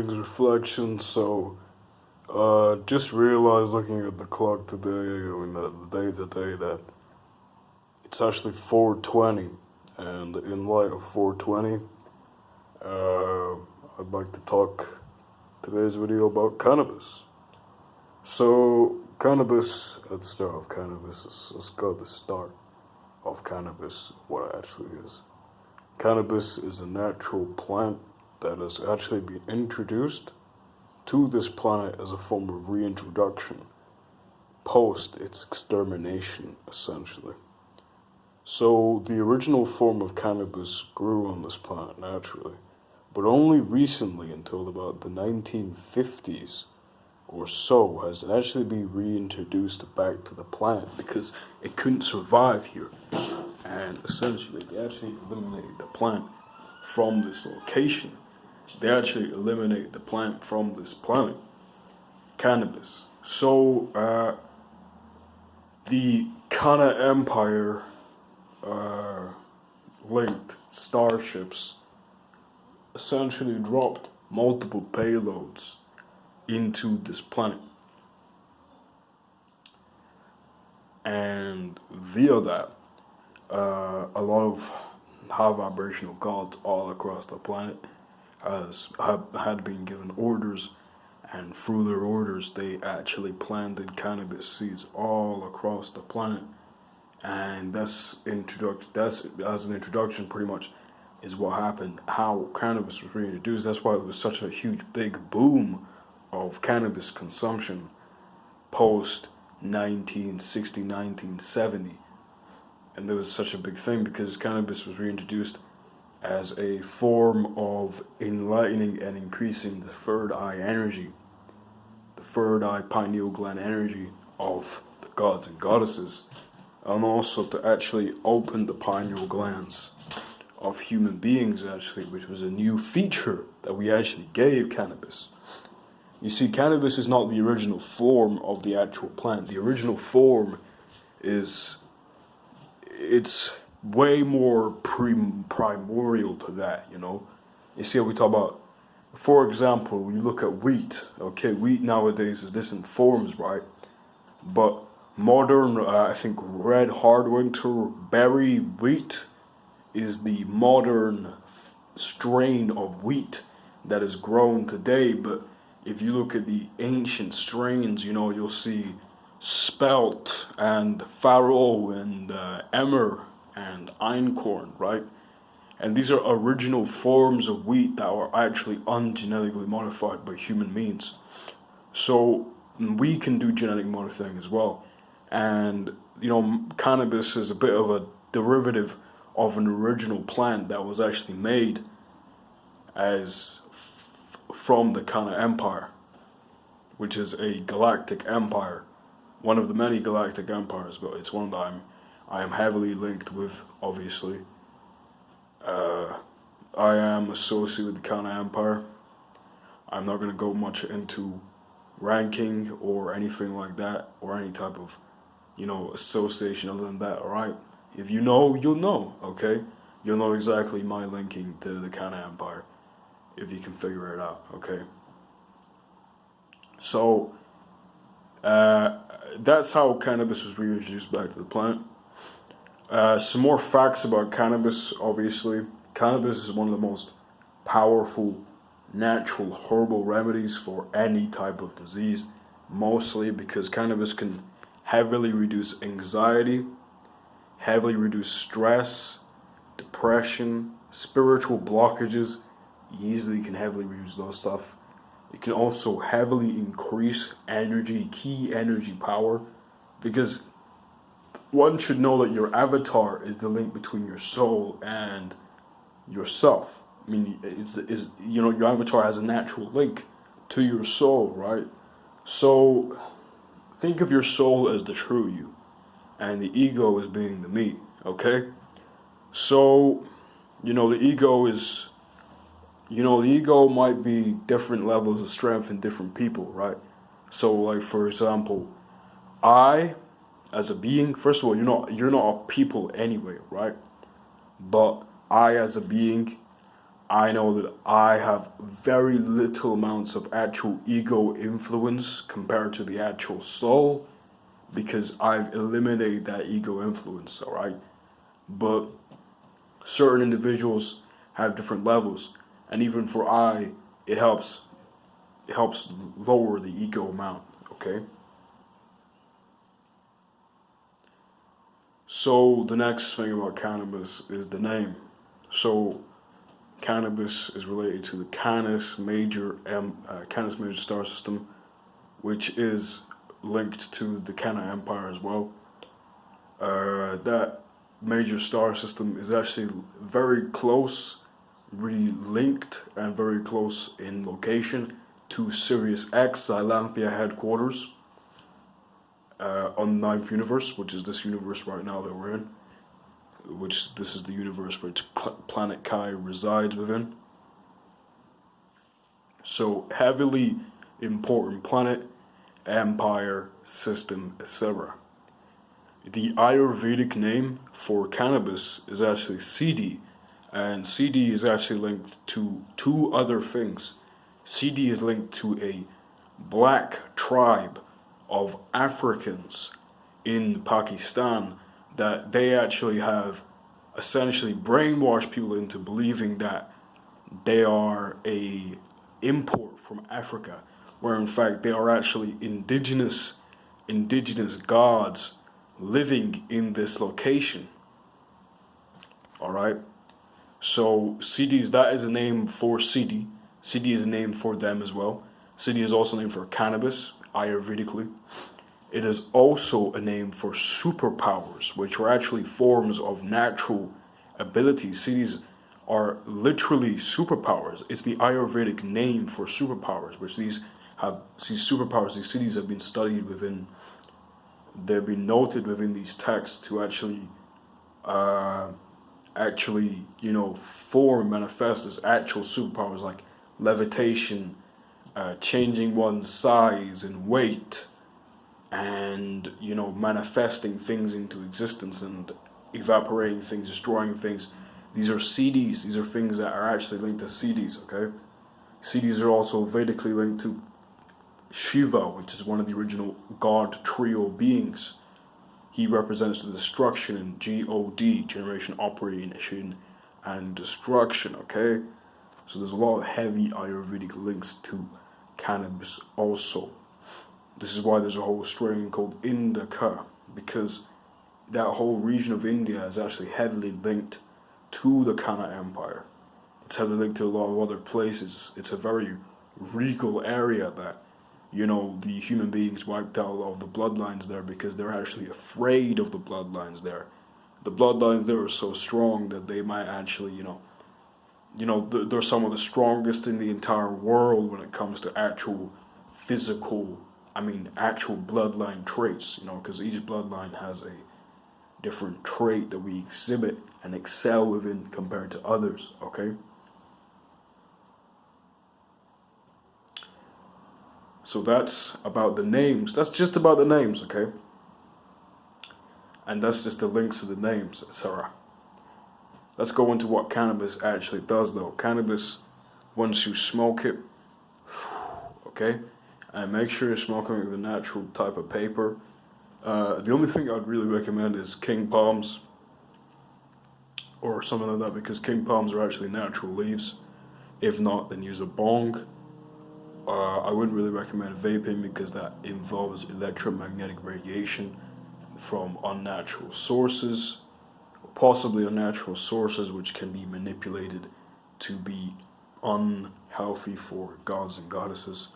evening's reflection. Just realized looking at the clock today, the day today, that it's actually 4:20, and in light of 4:20, I'd like to talk today's video about cannabis. So, cannabis, let's start off cannabis. Let's go to the start of cannabis, what it actually is. Cannabis is a natural plant that has actually been introduced to this planet as a form of reintroduction post its extermination, essentially. So the original form of cannabis grew on this planet naturally, but only recently, until about the 1950s or so, has it actually been reintroduced back to the planet because it couldn't survive here. And essentially, they actually eliminated the plant from this location. They actually eliminated the plant from this planet, cannabis. So, the Kana Empire linked starships essentially dropped multiple payloads into this planet. And via that, a lot of high vibrational gods all across the planet had been given orders, and through their orders they actually planted cannabis seeds all across the planet. And that's as an introduction pretty much is what happened, how cannabis was reintroduced. That's why it was such a huge big boom of cannabis consumption post 1960, 1970. And there was such a big thing because cannabis was reintroduced as a form of enlightening and increasing the third eye energy, the third eye pineal gland energy of the gods and goddesses, and also to actually open the pineal glands of human beings, actually, which was a new feature that we actually gave cannabis. You see, cannabis is not the original form of the actual plant. The original form it's way more primordial to that, you know. You see how we talk about, for example, you look at wheat. Okay, wheat nowadays is different forms, right? But modern, I think red hardwinter berry wheat is the modern strain of wheat that is grown today. But if you look at the ancient strains, you know, you'll see spelt and farro and emmer and einkorn, right? And these are original forms of wheat that are actually ungenetically modified by human means. So we can do genetic modifying as well. And, you know, cannabis is a bit of a derivative of an original plant that was actually made from the Kana Empire, which is a galactic empire, one of the many galactic empires, but it's one that I am heavily linked with, obviously. I am associated with the Kana Empire. I'm not going to go much into ranking or anything like that, or any type of, you know, association other than that, alright? If you know, you'll know, okay? You'll know exactly my linking to the Kana Empire, if you can figure it out, okay? So, that's how cannabis was reintroduced back to the planet. Some more facts about cannabis, obviously. Cannabis is one of the most powerful natural herbal remedies for any type of disease, mostly because cannabis can heavily reduce anxiety, heavily reduce stress, depression, spiritual blockages. Easily can heavily reduce those stuff. It can also heavily increase energy, key energy power, because one should know that your avatar is the link between your soul and yourself. I mean, it's you know, your avatar has a natural link to your soul, right? So think of your soul as the true you, and the ego as being the me, okay? So, you know, the ego might be different levels of strength in different people, right? So, like, for example, I, as a being, first of all, you're not a people anyway, right? But I, as a being, I know that I have very little amounts of actual ego influence compared to the actual soul because I've eliminated that ego influence, alright? But certain individuals have different levels, and even for it helps lower the ego amount, okay? So the next thing about cannabis is the name. So cannabis is related to the Canis Major star system, which is linked to the Canna Empire as well. That major star system is actually very close, really linked, and very close in location to Sirius X Xylanthia headquarters on Ninth Universe, which is this universe right now that we're in. Which this is the universe which planet Kai resides within. So heavily important planet, empire, system, etc. The Ayurvedic name for cannabis is actually CD, and CD is actually linked to two other things. CD is linked to a black tribe of Africans in Pakistan that they actually have essentially brainwashed people into believing that they are a import from Africa, where in fact they are actually indigenous gods living in this location. All right. So CDs, that is a name for CD. CD is a name for them as well. CD is also a name for cannabis, Ayurvedically. It is also a name for superpowers, which are actually forms of natural abilities. CDs are literally superpowers. It's the Ayurvedic name for superpowers, which these superpowers, these cities have been studied within, they've been noted within these texts to actually, manifest as actual superpowers like levitation, changing one's size and weight, and manifesting things into existence and evaporating things, destroying things. These are CDs. These are things that are actually linked to CDs. Okay, CDs are also Vedically linked to Shiva, which is one of the original god trio beings. He represents the destruction in God, generation, operation, and destruction. Okay, so there's a lot of heavy Ayurvedic links to cannabis also. This is why there's a whole strain called Indica, because that whole region of India is actually heavily linked to the Kana Empire. It's heavily linked to a lot of other places. It's a very regal area that, the human beings wiped out a lot of the bloodlines there because they're actually afraid of the bloodlines there. The bloodlines there are so strong that they might actually, they're some of the strongest in the entire world when it comes to actual actual bloodline traits, because each bloodline has a different trait that we exhibit and excel within compared to others, okay? So that's about the names. That's just about the names, okay? And that's just the links to the names, etc. Let's go into what cannabis actually does, though. Cannabis, once you smoke it, okay, and make sure you're smoking with a natural type of paper. The only thing I'd really recommend is king palms or something like that, because king palms are actually natural leaves. If not, then use a bong. I wouldn't really recommend vaping because that involves electromagnetic radiation from unnatural sources, possibly unnatural sources which can be manipulated to be unhealthy for gods and goddesses,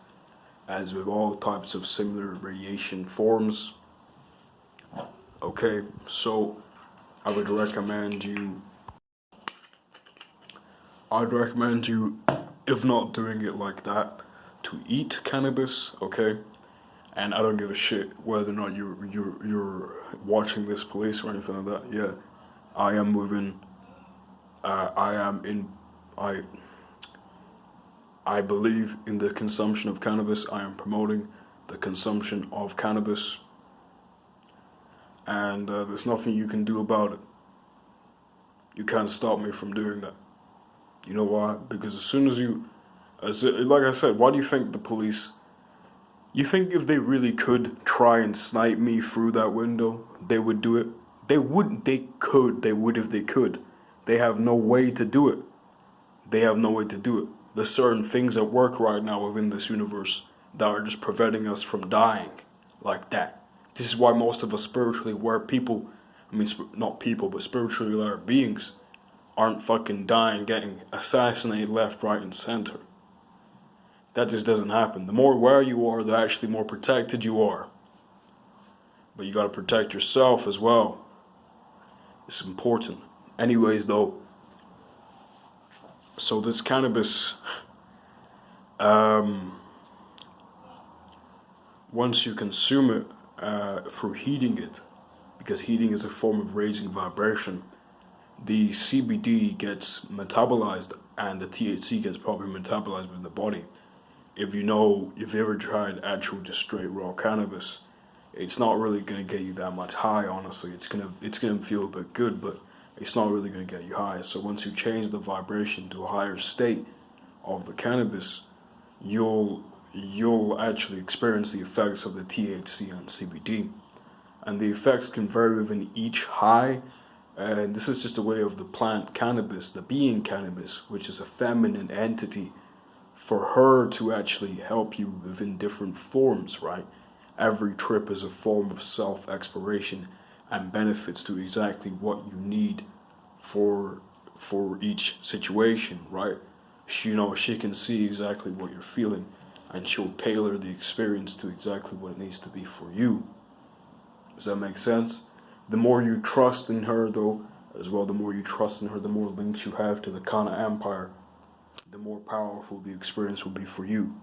as with all types of similar radiation forms. Okay, so I'd recommend you, if not doing it like that, to eat cannabis, okay? And I don't give a shit whether or not you're watching this police or anything like that. Yeah, I am moving. I believe in the consumption of cannabis. I am promoting the consumption of cannabis, and there's nothing you can do about it. You can't stop me from doing that. You know why? Because as soon as like I said, why do you think the police? You think if they really could try and snipe me through that window, they would do it? They wouldn't. They could. They would if they could. They have no way to do it. They have no way to do it. There's certain things at work right now within this universe that are just preventing us from dying like that. This is why most of us spiritually aware people, not people, but spiritually aware beings, aren't fucking dying, getting assassinated left, right, and center. That just doesn't happen. The more aware you are, the actually more protected you are. But you gotta protect yourself as well. It's important. Anyways, though, so this cannabis, once you consume it through heating it, because heating is a form of raising vibration, the CBD gets metabolized and the THC gets probably metabolized within the body. If you've ever tried actual just straight raw cannabis, it's not really gonna get you that much high. Honestly, it's gonna feel a bit good, but it's not really gonna get you high. So once you change the vibration to a higher state of the cannabis, you'll actually experience the effects of the THC and CBD, and the effects can vary within each high. And this is just a way of the plant cannabis, the being cannabis, which is a feminine entity, for her to actually help you within different forms, right? Every trip is a form of self-exploration and benefits to exactly what you need for each situation, right? She can see exactly what you're feeling, and she'll tailor the experience to exactly what it needs to be for you. Does that make sense? The more you trust in her, though, as well, the more you trust in her, the more links you have to the Kana Empire, the more powerful the experience will be for you.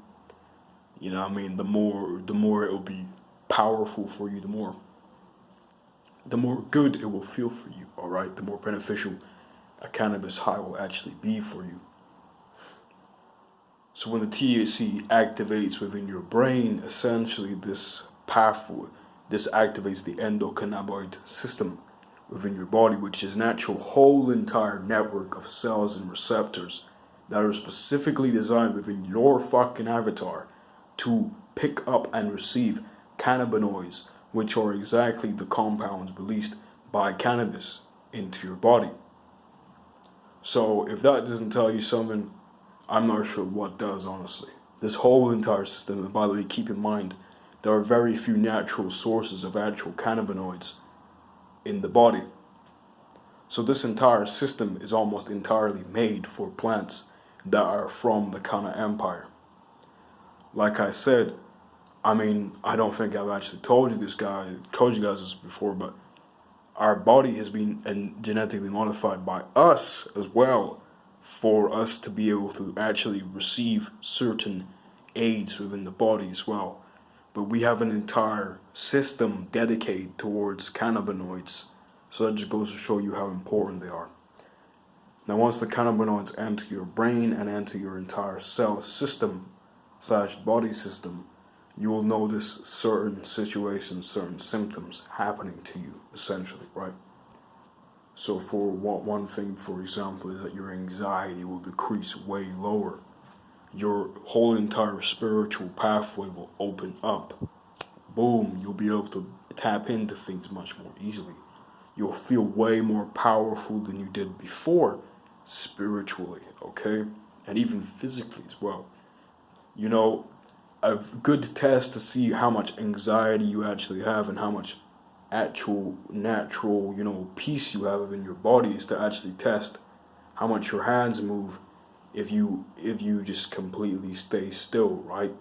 You know what I mean? The more it will be powerful for you, the more good it will feel for you, alright? The more beneficial a cannabis high will actually be for you. So when the THC activates within your brain, essentially this activates the endocannabinoid system within your body, which is an actual whole entire network of cells and receptors that are specifically designed within your fucking avatar to pick up and receive cannabinoids, which are exactly the compounds released by cannabis into your body. So if that doesn't tell you something, I'm not sure what does, honestly. This whole entire system, and by the way, keep in mind, there are very few natural sources of actual cannabinoids in the body. So this entire system is almost entirely made for plants that are from the Kana Empire. Like I said, I don't think I've actually told you guys this before, but our body has been genetically modified by us as well, for us to be able to actually receive certain aids within the body as well. But we have an entire system dedicated towards cannabinoids, so that just goes to show you how important they are. Now once the cannabinoids enter your brain and enter your entire cell system / body system, you will notice certain situations, certain symptoms happening to you, essentially, right? So for one thing, for example, is that your anxiety will decrease way lower. Your whole entire spiritual pathway will open up. Boom, you'll be able to tap into things much more easily. You'll feel way more powerful than you did before, spiritually, okay? And even physically as well. A good test to see how much anxiety you actually have and how much actual natural, peace you have in your body is to actually test how much your hands move if you just completely stay still, right?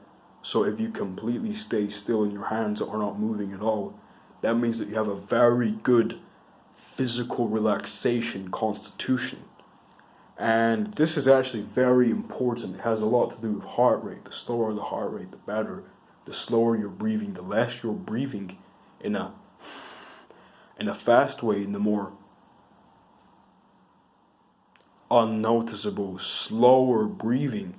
So if you completely stay still and your hands are not moving at all, that means that you have a very good physical relaxation constitution. And this is actually very important. It has a lot to do with heart rate. The slower the heart rate, the better. The slower you're breathing, the less you're breathing in a fast way, in the more unnoticeable, slower breathing,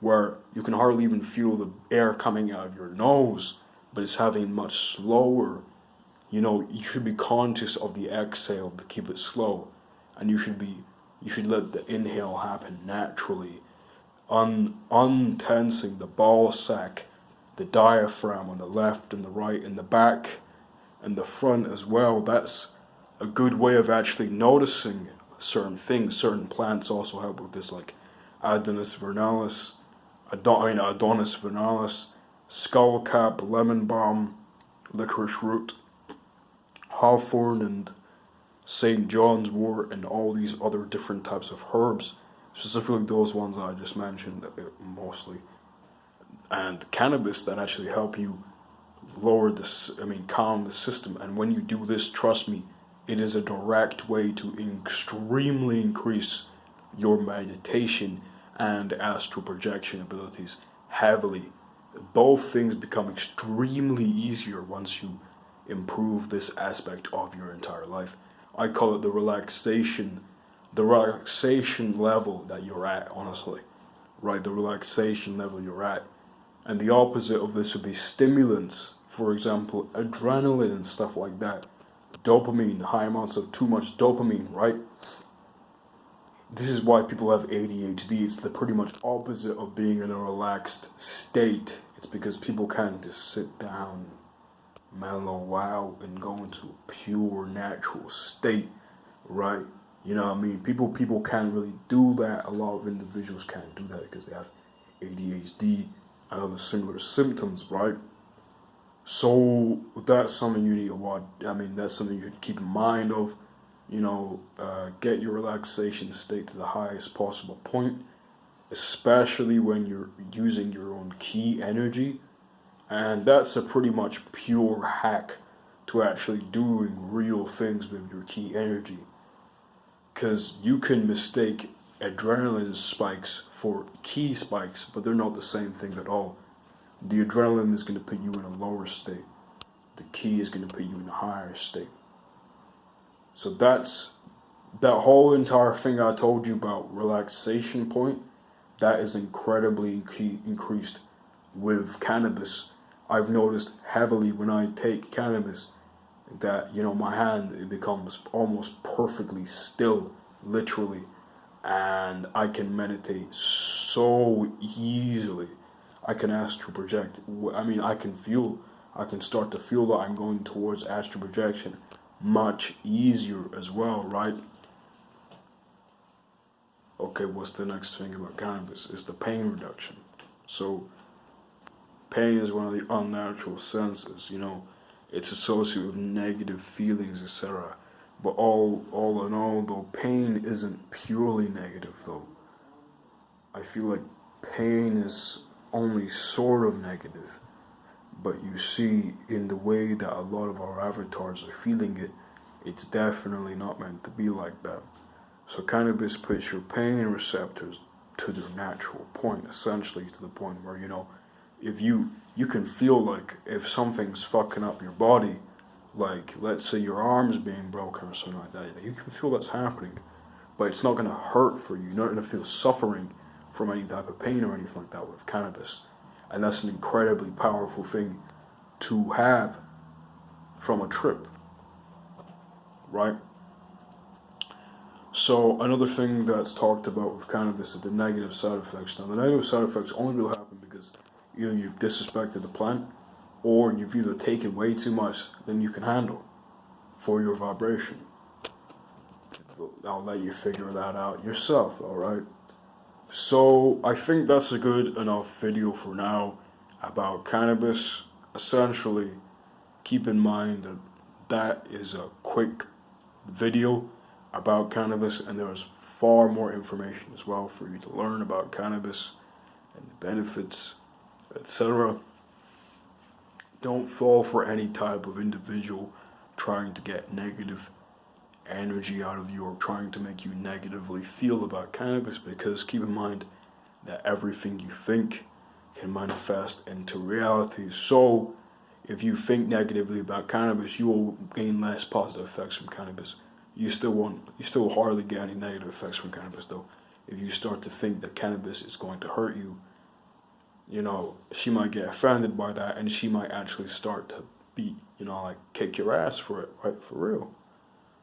where you can hardly even feel the air coming out of your nose, but it's having much slower. You should be conscious of the exhale to keep it slow, and you should be You should let the inhale happen naturally, untensing the ball sack, the diaphragm on the left and the right and the back and the front as well. That's a good way of actually noticing certain things. Certain plants also help with this, like Adonis vernalis, Adonis vernalis, skullcap, lemon balm, licorice root, hawthorn, and St. John's wort, and all these other different types of herbs, specifically those ones that I just mentioned mostly, and cannabis that actually help you lower this, calm the system. And when you do this, trust me, it is a direct way to extremely increase your meditation and astral projection abilities heavily. Both things become extremely easier once you improve this aspect of your entire life. I call it the relaxation level that you're at, honestly. Right, the relaxation level you're at. And the opposite of this would be stimulants, for example, adrenaline and stuff like that. Dopamine, high amounts of too much dopamine, right? This is why people have ADHD. It's the pretty much opposite of being in a relaxed state. It's because people can't just sit down, mellow out, and go into a pure natural state, right? You know what I mean? People can't really do that. A lot of individuals can't do that because they have ADHD and other similar symptoms, right? So that's something you need to watch. That's something you should keep in mind of. Get your relaxation state to the highest possible point, especially when you're using your own key energy. And that's a pretty much pure hack to actually doing real things with your key energy. Because you can mistake adrenaline spikes for key spikes, but they're not the same thing at all. The adrenaline is going to put you in a lower state. The key is going to put you in a higher state. So that's that whole entire thing I told you about relaxation point. That is incredibly increased with cannabis. I've noticed heavily when I take cannabis that my hand, it becomes almost perfectly still, literally, and I can meditate so easily. I can astral project. I can start to feel that I'm going towards astral projection much easier as well, right? Okay, what's the next thing about cannabis? Is the pain reduction. So, pain is one of the unnatural senses, it's associated with negative feelings, etc. But all in all, though, pain isn't purely negative, though. I feel like pain is only sort of negative, but you see, in the way that a lot of our avatars are feeling it, it's definitely not meant to be like that. So cannabis puts your pain receptors to their natural point, essentially to the point where, if you can feel like if something's fucking up your body, like let's say your arm's being broken or something like that, you can feel that's happening, but it's not going to hurt for you. You're not going to feel suffering from any type of pain or anything like that with cannabis. And that's an incredibly powerful thing to have from a trip, right? So another thing that's talked about with cannabis is the negative side effects. Now the negative side effects only will happen because either you've disrespected the plant or you've either taken way too much than you can handle for your vibration. I'll let you figure that out yourself, alright? So I think that's a good enough video for now about cannabis. Essentially, keep in mind that that is a quick video about cannabis, and there's far more information as well for you to learn about cannabis and the benefits, etc. Don't fall for any type of individual trying to get negative energy out of you or trying to make you negatively feel about cannabis, because keep in mind that everything you think can manifest into reality. So if you think negatively about cannabis, you will gain less positive effects from cannabis. You still hardly get any negative effects from cannabis though. If you start to think that cannabis is going to hurt you, she might get offended by that, and she might actually start to kick your ass for it, right? For real.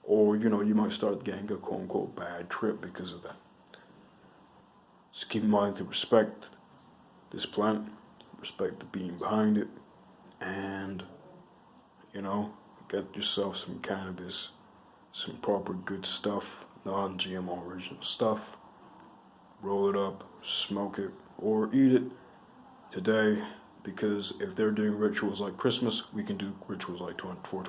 or you might start getting a quote unquote bad trip because of that. Just keep in mind to respect this plant, respect the being behind it, and you know, get yourself some cannabis, some proper good stuff, non-GMO original stuff. Roll it up, smoke it, or eat it today, because if they're doing rituals like Christmas, we can do rituals like 420.